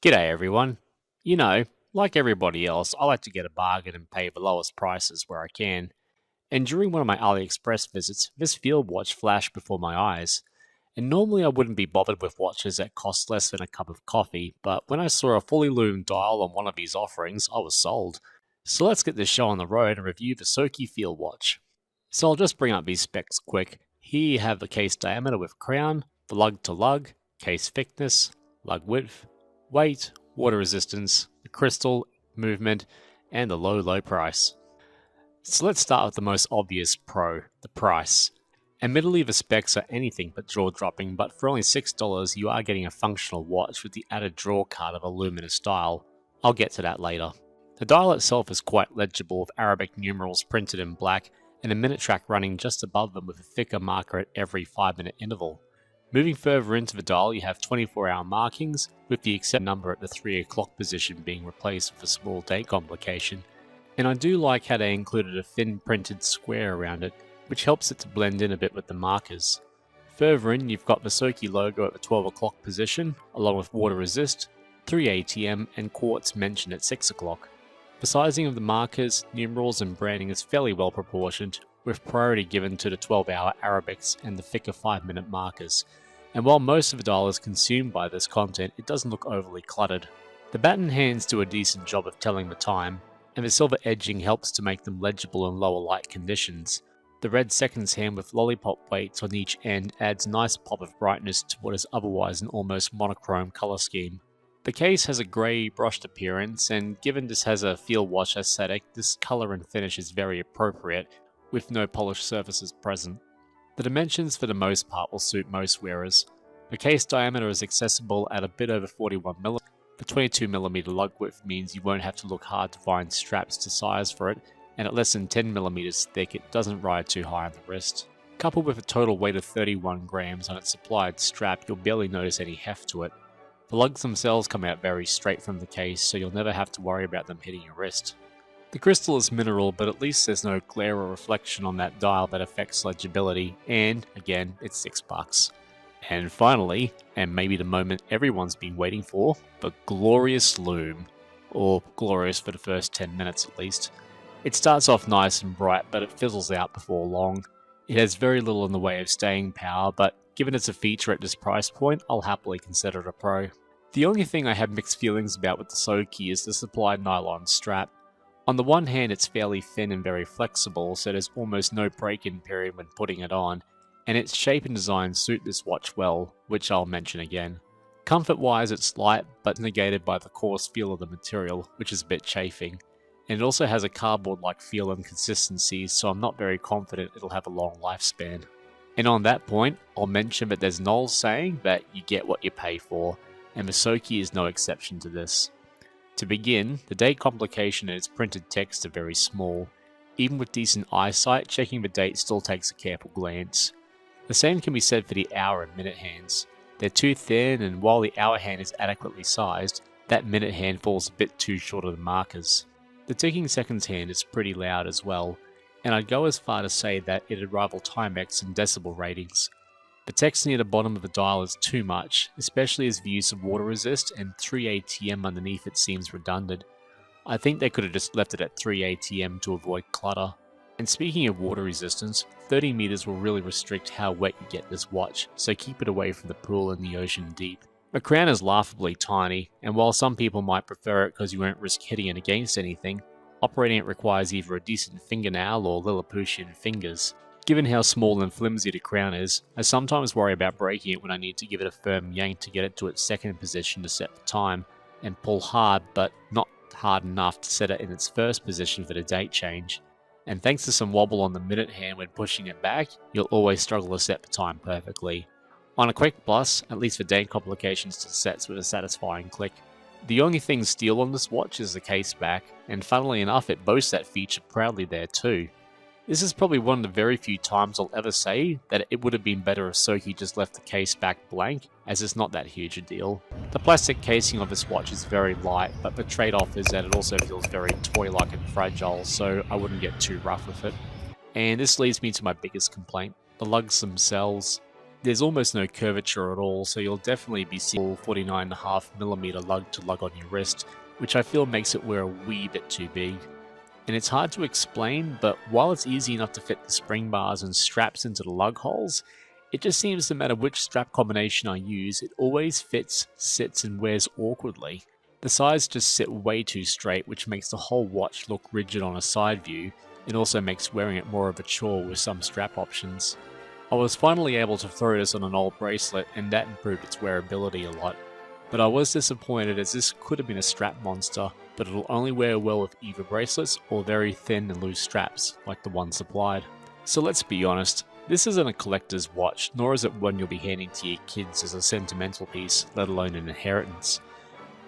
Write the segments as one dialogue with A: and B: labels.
A: G'day everyone. You know, like everybody else, I like to get a bargain and pay the lowest prices where I can. And during one of my AliExpress visits, this field watch flashed before my eyes. And normally I wouldn't be bothered with watches that cost less than a cup of coffee, but when I saw a fully loomed dial on one of these offerings, I was sold. So let's get this show on the road and review the Soki field watch. So I'll just bring up these specs quick. Here you have the case diameter with crown, the lug to lug, case thickness, lug width, weight, water resistance, the crystal, movement, and the low price. So let's start with the most obvious pro, the price. Admittedly the specs are anything but jaw-dropping, but for only $6 you are getting a functional watch with the added draw card of a luminous dial. I'll get to that later. The dial itself is quite legible with Arabic numerals printed in black and a minute track running just above them with a thicker marker at every 5-minute interval. Moving further into the dial, you have 24-hour markings, with the accept number at the 3 o'clock position being replaced with a small date complication. And I do like how they included a thin printed square around it, which helps it to blend in a bit with the markers. Further in, you've got the Soki logo at the 12 o'clock position, along with water resist, 3 ATM, and quartz mentioned at 6 o'clock. The sizing of the markers, numerals, and branding is fairly well proportioned, with priority given to the 12-hour Arabics and the thicker 5-minute markers. And while most of the dial is consumed by this content, it doesn't look overly cluttered. The baton hands do a decent job of telling the time, and the silver edging helps to make them legible in lower light conditions. The red seconds hand with lollipop weights on each end adds a nice pop of brightness to what is otherwise an almost monochrome colour scheme. The case has a grey brushed appearance, and given this has a field watch aesthetic, this colour and finish is very appropriate, with no polished surfaces present. The dimensions for the most part will suit most wearers. The case diameter is accessible at a bit over 41mm. The 22mm lug width means you won't have to look hard to find straps to size for it, and at less than 10mm thick it doesn't ride too high on the wrist. Coupled with a total weight of 31 grams on its supplied strap, you'll barely notice any heft to it. The lugs themselves come out very straight from the case, so you'll never have to worry about them hitting your wrist. The crystal is mineral, but at least there's no glare or reflection on that dial that affects legibility, and again, it's $6. And finally, and maybe the moment everyone's been waiting for, the glorious loom. Or glorious for the first 10 minutes at least. It starts off nice and bright, but it fizzles out before long. It has very little in the way of staying power, but given it's a feature at this price point, I'll happily consider it a pro. The only thing I have mixed feelings about with the Soki is the supplied nylon strap. On the one hand, it's fairly thin and very flexible, so there's almost no break-in period when putting it on, and its shape and design suit this watch well, which I'll mention again. Comfort-wise, it's light, but negated by the coarse feel of the material, which is a bit chafing, and it also has a cardboard-like feel and consistency, so I'm not very confident it'll have a long lifespan. And on that point, I'll mention that there's an old saying that you get what you pay for, and the Soki is no exception to this. To begin, the date complication and its printed text are very small. Even with decent eyesight, checking the date still takes a careful glance. The same can be said for the hour and minute hands. They're too thin, and while the hour hand is adequately sized, that minute hand falls a bit too short of the markers. The ticking seconds hand is pretty loud as well, and I'd go as far to say that it'd rival Timex in decibel ratings. The text near the bottom of the dial is too much, especially as the use of water resist and 3 ATM underneath it seems redundant. I think they could have just left it at 3 ATM to avoid clutter. And speaking of water resistance, 30 meters will really restrict how wet you get this watch, so keep it away from the pool and the ocean deep. The crown is laughably tiny, and while some people might prefer it because you won't risk hitting it against anything, operating it requires either a decent fingernail or Lilliputian fingers. Given how small and flimsy the crown is, I sometimes worry about breaking it when I need to give it a firm yank to get it to its second position to set the time, and pull hard but not hard enough to set it in its first position for the date change. And thanks to some wobble on the minute hand when pushing it back, you'll always struggle to set the time perfectly. On a quick plus, at least the date complications still sets with a satisfying click. The only thing steel on this watch is the case back, and funnily enough it boasts that feature proudly there too. This is probably one of the very few times I'll ever say that it would have been better if Soki just left the case back blank, as it's not that huge a deal. The plastic casing of this watch is very light, but the trade-off is that it also feels very toy-like and fragile, so I wouldn't get too rough with it. And this leads me to my biggest complaint, the lugs themselves. There's almost no curvature at all, so you'll definitely be seeing 49.5mm lug to lug on your wrist, which I feel makes it wear a wee bit too big. And it's hard to explain, but while it's easy enough to fit the spring bars and straps into the lug holes, it just seems no matter which strap combination I use, it always fits, sits, and wears awkwardly. The sides just sit way too straight, which makes the whole watch look rigid on a side view, and also makes wearing it more of a chore with some strap options. I was finally able to throw this on an old bracelet, and that improved its wearability a lot. But I was disappointed as this could have been a strap monster, but it'll only wear well with either bracelets or very thin and loose straps, like the one supplied. So let's be honest, this isn't a collector's watch, nor is it one you'll be handing to your kids as a sentimental piece, let alone an inheritance.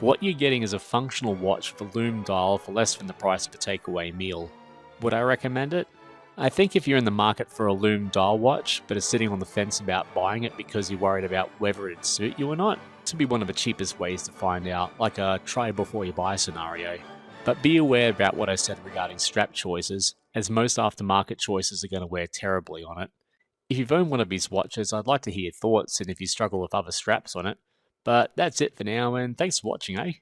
A: What you're getting is a functional watch with a lume dial for less than the price of a takeaway meal. Would I recommend it? I think if you're in the market for a lume dial watch, but are sitting on the fence about buying it because you're worried about whether it'd suit you or not, this would be one of the cheapest ways to find out, like a try before you buy scenario. But be aware about what I said regarding strap choices, as most aftermarket choices are going to wear terribly on it. If you've owned one of these watches, I'd like to hear your thoughts and if you struggle with other straps on it. But that's it for now, and thanks for watching, eh?